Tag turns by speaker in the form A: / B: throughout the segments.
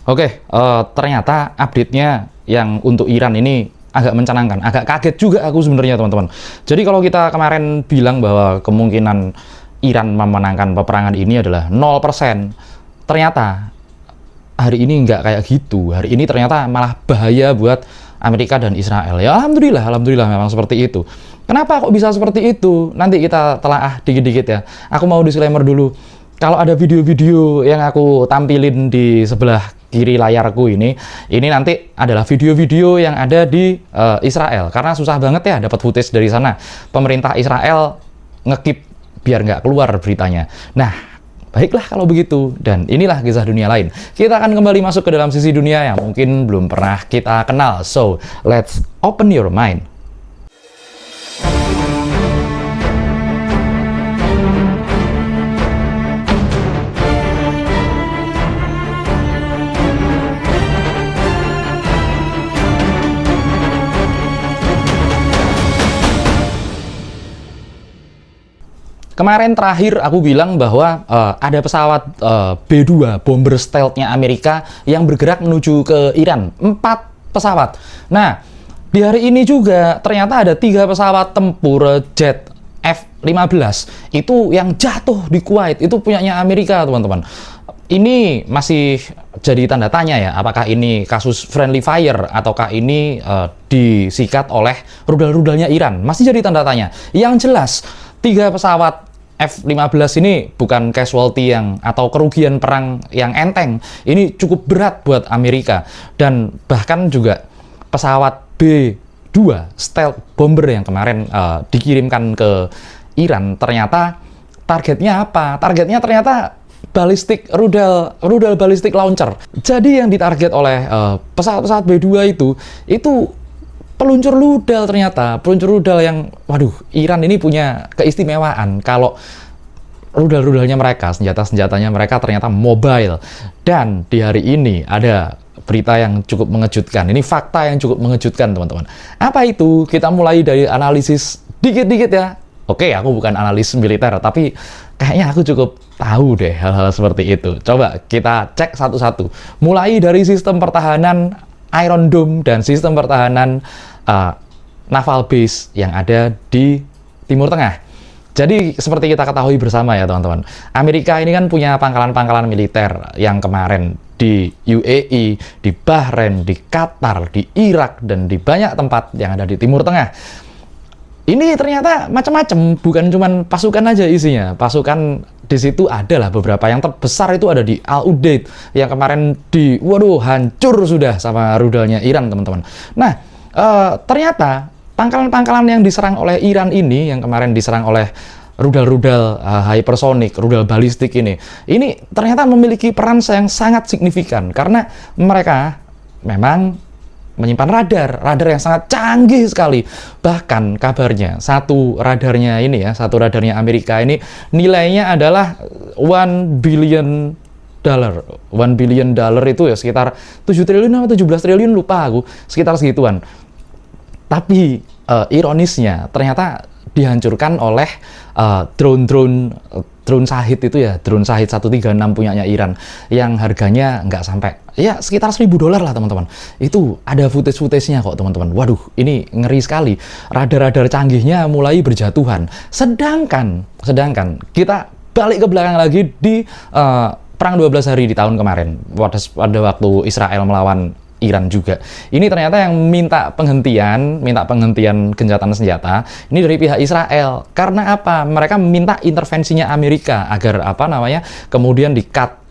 A: Oke, ternyata update-nya yang untuk Iran ini agak mencanangkan, agak kaget juga aku sebenarnya teman-teman. Jadi kalau kita kemarin bilang bahwa kemungkinan Iran memenangkan peperangan ini adalah 0%, ternyata hari ini nggak kayak gitu. Hari ini ternyata malah bahaya buat Amerika dan Israel. Ya alhamdulillah memang seperti itu. Kenapa kok bisa seperti itu? Nanti kita telaah dikit-dikit ya. Aku mau disclaimer dulu. Kalau ada video-video yang aku tampilin di sebelah kiri layarku ini nanti adalah video-video yang ada di Israel. Karena susah banget ya dapat footage dari sana. Pemerintah Israel ngekip biar nggak keluar beritanya. Nah, baiklah kalau begitu. Dan inilah kisah dunia lain. Kita akan kembali masuk ke dalam sisi dunia yang mungkin belum pernah kita kenal. So, let's open your mind. Kemarin terakhir aku bilang bahwa ada pesawat B-2 bomber stealth-nya Amerika yang bergerak menuju ke Iran. 4 pesawat. Nah, di hari ini juga ternyata ada 3 pesawat tempur jet F-15 itu yang jatuh di Kuwait. Itu punyanya Amerika, teman-teman. Ini masih jadi tanda tanya ya, apakah ini kasus friendly fire ataukah ini disikat oleh rudal-rudalnya Iran. Masih jadi tanda tanya. Yang jelas 3 pesawat F-15 ini bukan casualty atau kerugian perang yang enteng. Ini cukup berat buat Amerika. Dan bahkan juga pesawat B-2 stealth bomber yang kemarin dikirimkan ke Iran, ternyata targetnya apa? Targetnya ternyata balistik rudal balistik launcher. Jadi yang ditarget oleh pesawat-pesawat B-2 itu peluncur rudal ternyata. Peluncur rudal yang, waduh, Iran ini punya keistimewaan. Kalau rudal-rudalnya mereka, senjata-senjatanya mereka ternyata mobile. Dan di hari ini ada berita yang cukup mengejutkan. Ini fakta yang cukup mengejutkan, teman-teman. Apa itu? Kita mulai dari analisis dikit-dikit ya. Oke, aku bukan analis militer, tapi kayaknya aku cukup tahu deh hal-hal seperti itu. Coba kita cek satu-satu. Mulai dari sistem pertahanan Iron Dome dan sistem pertahanan naval base yang ada di Timur Tengah. Jadi seperti kita ketahui bersama ya teman-teman, Amerika ini kan punya pangkalan-pangkalan militer yang kemarin di UAE, di Bahrain, di Qatar, di Irak, dan di banyak tempat yang ada di Timur Tengah. Ini ternyata macam-macam, bukan cuma pasukan aja isinya. Pasukan di situ adalah beberapa, yang terbesar itu ada di Al Udeid yang kemarin hancur sudah sama rudalnya Iran, teman-teman. Nah, ternyata pangkalan-pangkalan yang diserang oleh Iran ini, yang kemarin diserang oleh rudal-rudal hypersonic, rudal balistik ini ternyata memiliki peran yang sangat signifikan karena mereka memang menyimpan radar yang sangat canggih sekali. Bahkan kabarnya satu radarnya Amerika ini nilainya adalah $1 billion. $1 billion itu ya sekitar 7 triliun atau 17 triliun, lupa aku, sekitar segituan. Tapi ironisnya ternyata dihancurkan oleh drone Shahid itu ya, drone Shahid 136 punyanya Iran yang harganya nggak sampai ya sekitar $1.000 lah teman-teman. Itu ada footage-nya kok teman-teman. Waduh, ini ngeri sekali. Radar-radar canggihnya mulai berjatuhan. Sedangkan kita balik ke belakang lagi di perang 12 hari di tahun kemarin pada waktu Israel melawan Iran juga. Ini ternyata yang minta penghentian gencatan senjata ini dari pihak Israel. Karena apa? Mereka minta intervensinya Amerika agar kemudian di-cut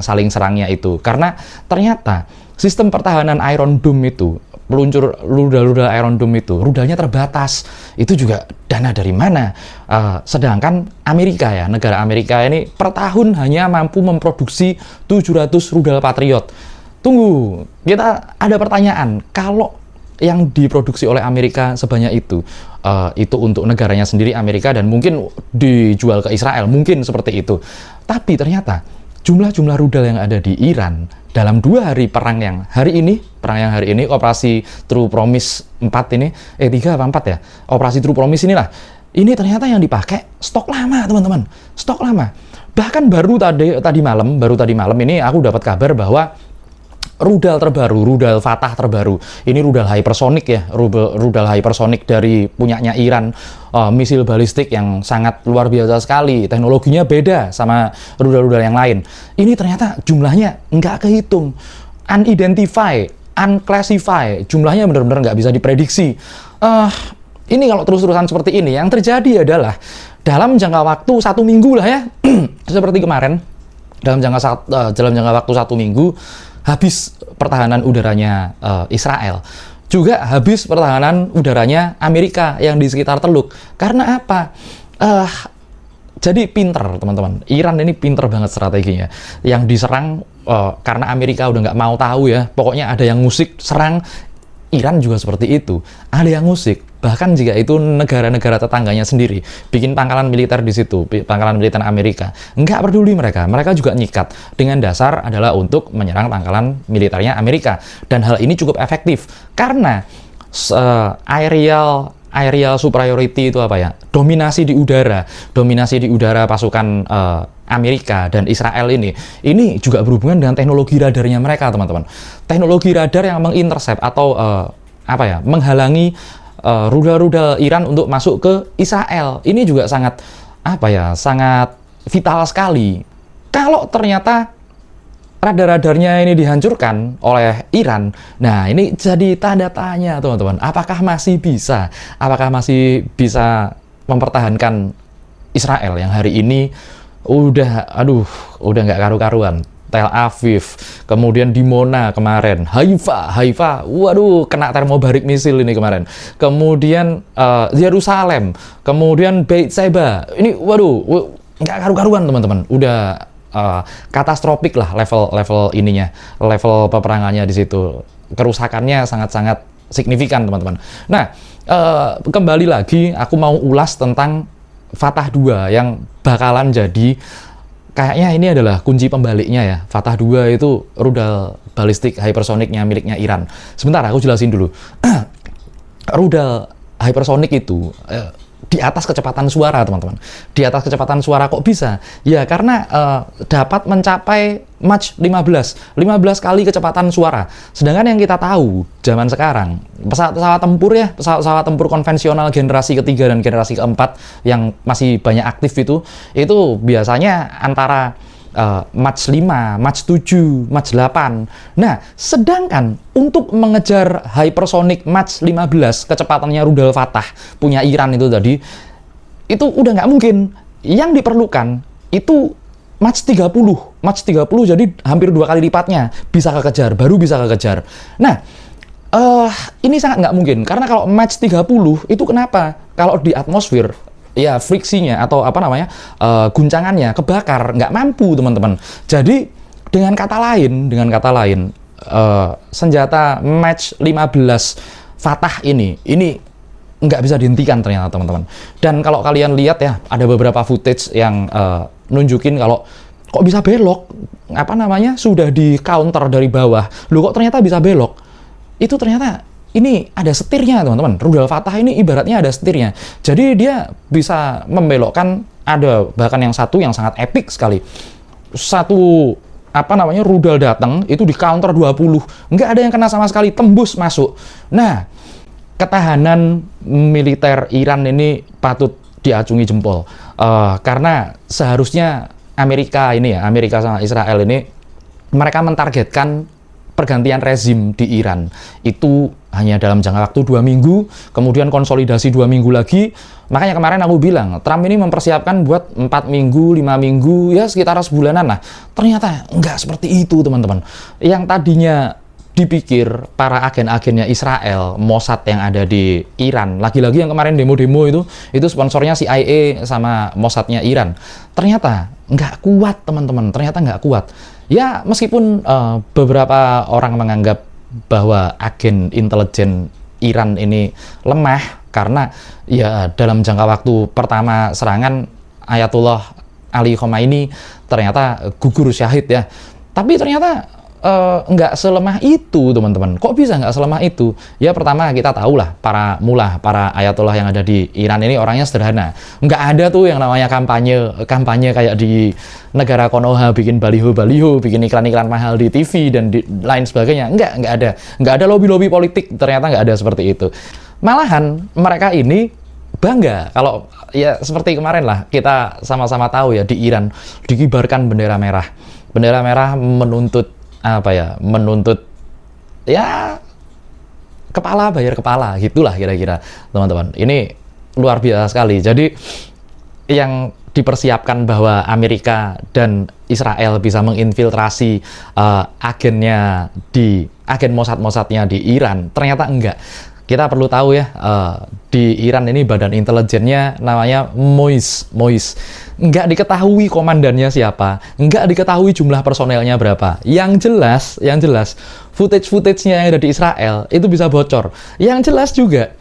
A: saling serangnya itu. Karena ternyata sistem pertahanan Iron Dome itu, peluncur rudal Iron Dome itu, rudalnya terbatas. Itu juga dana dari mana? Sedangkan negara Amerika ini per tahun hanya mampu memproduksi 700 rudal Patriot. Tunggu, kita ada pertanyaan. Kalau yang diproduksi oleh Amerika sebanyak itu untuk negaranya sendiri Amerika dan mungkin dijual ke Israel, mungkin seperti itu. Tapi ternyata jumlah rudal yang ada di Iran dalam 2 hari perang yang hari ini, operasi True Promise 4 ini, 3 apa 4 ya? Operasi True Promise inilah. Ini ternyata yang dipakai stok lama, teman-teman. Stok lama. Bahkan baru tadi malam ini aku dapat kabar bahwa rudal terbaru, rudal Fatah terbaru. Ini rudal hypersonic ya, rudal hypersonic dari punyanya Iran, misil balistik yang sangat luar biasa sekali. Teknologinya beda sama rudal-rudal yang lain. Ini ternyata jumlahnya nggak kehitung, unidentified, unclassified, jumlahnya benar-benar nggak bisa diprediksi. Ini kalau terus-terusan seperti ini, yang terjadi adalah dalam jangka waktu 1 minggu lah ya, seperti kemarin, dalam jangka waktu 1 minggu, habis pertahanan udaranya Israel. Juga habis pertahanan udaranya Amerika yang di sekitar Teluk. Karena apa? Jadi pinter, teman-teman. Iran ini pinter banget strateginya. Yang diserang, karena Amerika udah nggak mau tahu ya. Pokoknya ada yang ngusik, serang. Iran juga seperti itu. Ada yang ngusik. Bahkan jika itu negara-negara tetangganya sendiri bikin pangkalan militer di situ, pangkalan militer Amerika, nggak peduli mereka juga nyikat dengan dasar adalah untuk menyerang pangkalan militernya Amerika. Dan hal ini cukup efektif karena aerial superiority itu apa ya? Dominasi di udara pasukan Amerika dan Israel ini juga berhubungan dengan teknologi radarnya mereka, teman-teman. Teknologi radar yang mengintercept atau menghalangi rudal-rudal Iran untuk masuk ke Israel. Ini juga sangat sangat vital sekali. Kalau ternyata radar-radarnya ini dihancurkan oleh Iran, nah ini jadi tanda tanya, teman-teman. Apakah masih bisa mempertahankan Israel yang hari ini udah nggak karu-karuan. Tel Aviv, kemudian Dimona kemarin, Haifa, waduh, kena termobarik misil ini kemarin. Kemudian Yerusalem, kemudian Beit Sheba, ini waduh, nggak karu-karuan, teman-teman. Udah katastrofik lah level peperangannya di situ. Kerusakannya sangat-sangat signifikan, teman-teman. Nah, kembali lagi, aku mau ulas tentang Fatah 2 yang bakalan jadi. Kayaknya ini adalah kunci pembaliknya ya. Fatah 2 itu rudal balistik hypersonicnya miliknya Iran. Sebentar, aku jelasin dulu. Rudal hypersonik itu di atas kecepatan suara, teman-teman. Di atas kecepatan suara kok bisa? Ya, karena dapat mencapai Mach 15 kali kecepatan suara. Sedangkan yang kita tahu zaman sekarang, pesawat pesawat tempur konvensional generasi ketiga dan generasi keempat yang masih banyak aktif itu biasanya antara Mach 5, Mach 7, Mach 8. Nah, sedangkan untuk mengejar hypersonic Mach 15, kecepatannya rudal Fatah punya Iran itu tadi, itu udah nggak mungkin. Yang diperlukan itu Mach 30, jadi hampir 2 kali lipatnya baru bisa kekejar. Nah, ini sangat nggak mungkin, karena kalau Mach 30 itu kenapa? Kalau di atmosfer, ya friksinya atau guncangannya kebakar, nggak mampu, teman-teman. Jadi dengan kata lain, senjata Mach 15 Fatah ini nggak bisa dihentikan ternyata, teman-teman. Dan kalau kalian lihat ya, ada beberapa footage yang nunjukin kalau kok bisa belok, sudah di counter dari bawah, loh kok ternyata bisa belok. Itu ternyata ini ada setirnya, teman-teman. Rudal Fatah ini ibaratnya ada setirnya. Jadi dia bisa membelokkan, ada bahkan yang sangat epic sekali. Rudal datang, itu di counter 20. Nggak ada yang kena sama sekali, tembus masuk. Nah, ketahanan militer Iran ini patut diacungi jempol. Karena seharusnya Amerika sama Israel ini, mereka mentargetkan pergantian rezim di Iran itu hanya dalam jangka waktu 2 minggu, kemudian konsolidasi 2 minggu lagi. Makanya kemarin aku bilang, Trump ini mempersiapkan buat 4 minggu, 5 minggu, ya sekitar sebulanan lah. Ternyata nggak seperti itu, teman-teman. Yang tadinya dipikir para agen-agennya Israel, Mossad yang ada di Iran, lagi-lagi yang kemarin demo-demo itu sponsornya CIA sama Mossadnya Iran. Ternyata nggak kuat, teman-teman. Ternyata nggak kuat. Ya, meskipun beberapa orang menganggap bahwa agen intelijen Iran ini lemah karena ya dalam jangka waktu pertama serangan Ayatollah Ali Khomeini ternyata gugur syahid ya. Tapi ternyata nggak selemah itu, teman-teman. Kok bisa nggak selemah itu? Ya pertama kita tahu lah, para ayatollah yang ada di Iran ini orangnya sederhana. Nggak ada tuh yang namanya kampanye kayak di negara Konoha, bikin baliho, bikin iklan-iklan mahal di TV dan lain sebagainya. Nggak ada lobby-lobby politik, ternyata nggak ada seperti itu. Malahan mereka ini bangga kalau ya seperti kemarin lah, kita sama-sama tahu ya, di Iran dikibarkan bendera merah. Bendera merah menuntut ya kepala bayar kepala, gitulah kira-kira, teman-teman. Ini luar biasa sekali. Jadi yang dipersiapkan bahwa Amerika dan Israel bisa menginfiltrasi agen Mossad-Mossadnya di Iran, ternyata enggak. Kita perlu tahu ya, di Iran ini badan intelijennya namanya MOIS. Nggak diketahui komandannya siapa, nggak diketahui jumlah personelnya berapa. Yang jelas, footage-nya yang ada di Israel itu bisa bocor. Yang jelas juga,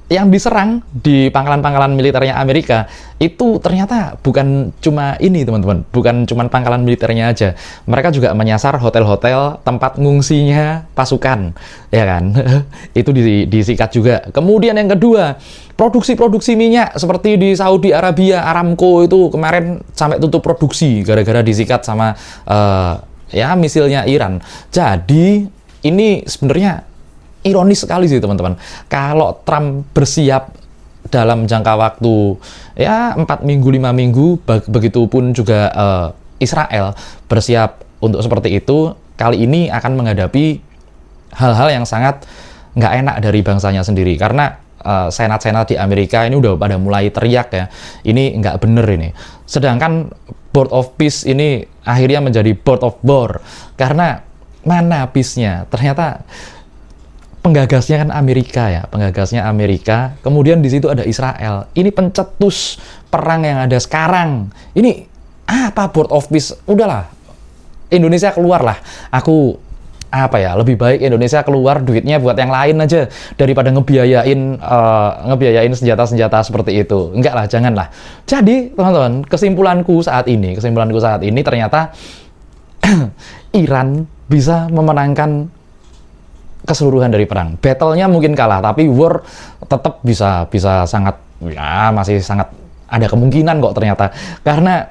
A: yang diserang di pangkalan-pangkalan militernya Amerika itu ternyata bukan cuma ini, teman-teman, bukan cuma pangkalan militernya aja. Mereka juga menyasar hotel-hotel tempat ngungsinya pasukan, ya kan? Itu disikat juga. Kemudian yang kedua, produksi minyak seperti di Saudi Arabia, Aramco itu kemarin sampai tutup produksi gara-gara disikat sama ya misilnya Iran. Jadi ini sebenarnya ironis sekali sih, teman-teman. Kalau Trump bersiap dalam jangka waktu ya 4 minggu, 5 minggu, begitupun juga Israel bersiap untuk seperti itu, kali ini akan menghadapi hal-hal yang sangat nggak enak dari bangsanya sendiri. Karena senat-senat di Amerika ini udah pada mulai teriak ya, ini nggak bener ini. Sedangkan Board of Peace ini akhirnya menjadi Board of War. Karena mana peace-nya? Ternyata penggagasnya kan Amerika, kemudian di situ ada Israel. Ini pencetus perang yang ada sekarang. Ini apa Board of Peace? Udahlah, Indonesia keluar lah. Lebih baik Indonesia keluar, duitnya buat yang lain aja daripada ngebiayain senjata-senjata seperti itu. Enggak lah, janganlah. Jadi, teman-teman, kesimpulanku saat ini ternyata Iran bisa memenangkan keseluruhan dari perang. Battle-nya mungkin kalah, tapi war tetap bisa sangat, ya masih sangat ada kemungkinan kok ternyata. Karena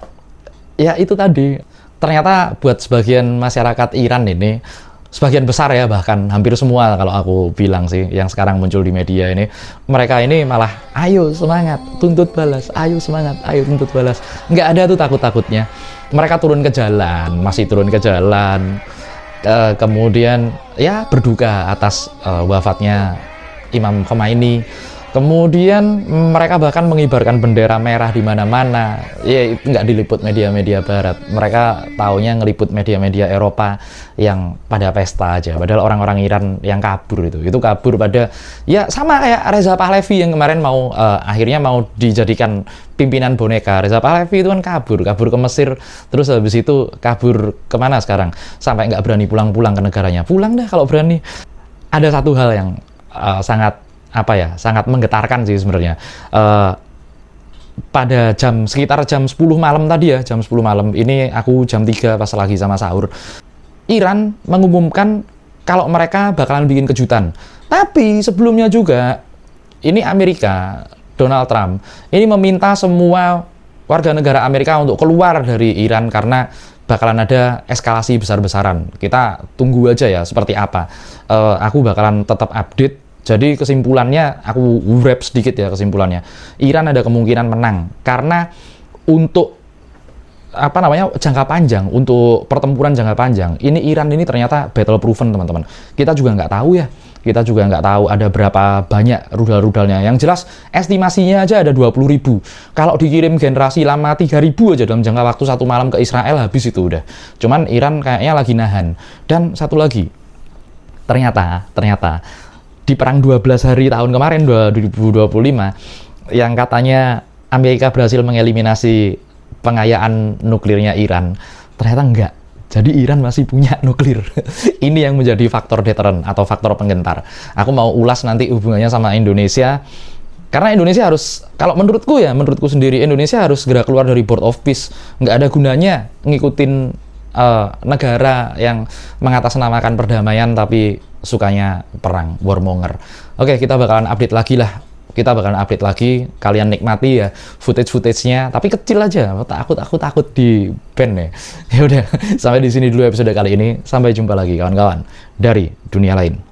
A: ya itu tadi, ternyata buat sebagian masyarakat Iran ini, sebagian besar ya, bahkan hampir semua kalau aku bilang sih, yang sekarang muncul di media ini, mereka ini malah ayo semangat, tuntut balas, ayo semangat, ayo tuntut balas. Nggak ada tuh takut-takutnya. Mereka masih turun ke jalan, kemudian ya berduka atas wafatnya Imam Khomeini. Kemudian mereka bahkan mengibarkan bendera merah di mana-mana. Ya itu nggak diliput media-media barat. Mereka taunya ngeliput media-media Eropa yang pada pesta aja. Padahal orang-orang Iran yang kabur itu kabur pada, ya sama kayak Reza Pahlavi yang kemarin akhirnya mau dijadikan pimpinan boneka. Reza Pahlavi itu kan kabur ke Mesir, terus habis itu kabur kemana sekarang? Sampai nggak berani pulang ke negaranya. Pulang dah kalau berani. Ada satu hal yang sangat menggetarkan sih sebenarnya. Pada sekitar jam 10 malam tadi ya, jam 10 malam, ini aku jam 3 pas lagi sama sahur, Iran mengumumkan kalau mereka bakalan bikin kejutan. Tapi sebelumnya juga, ini Amerika, Donald Trump, ini meminta semua warga negara Amerika untuk keluar dari Iran karena bakalan ada eskalasi besar-besaran. Kita tunggu aja ya seperti apa. Aku bakalan tetap update. Jadi kesimpulannya, aku wrap sedikit ya kesimpulannya. Iran ada kemungkinan menang karena untuk jangka panjang, untuk pertempuran jangka panjang, ini Iran ini ternyata battle proven, teman-teman. Kita juga nggak tahu ada berapa banyak rudal-rudalnya. Yang jelas estimasinya aja ada 20.000. Kalau dikirim generasi lama 3.000 aja dalam jangka waktu 1 malam ke Israel, habis itu udah. Cuman Iran kayaknya lagi nahan. Dan satu lagi, ternyata di perang 12 hari tahun kemarin 2025 yang katanya Amerika berhasil mengeliminasi pengayaan nuklirnya Iran, ternyata enggak. Jadi Iran masih punya nuklir. Ini yang menjadi faktor deterrent atau faktor penggentar. Aku mau ulas nanti hubungannya sama Indonesia. Karena Indonesia harus, kalau menurutku sendiri, Indonesia harus segera keluar dari Board of Peace. Nggak ada gunanya ngikutin negara yang mengatasnamakan perdamaian tapi sukanya perang, warmonger. Oke, kita bakalan update lagi lah. Kita bakalan update lagi, kalian nikmati ya footage-nya, tapi kecil aja. Takut di ban ya. Ya udah, sampai di sini dulu episode kali ini. Sampai jumpa lagi kawan-kawan dari dunia lain.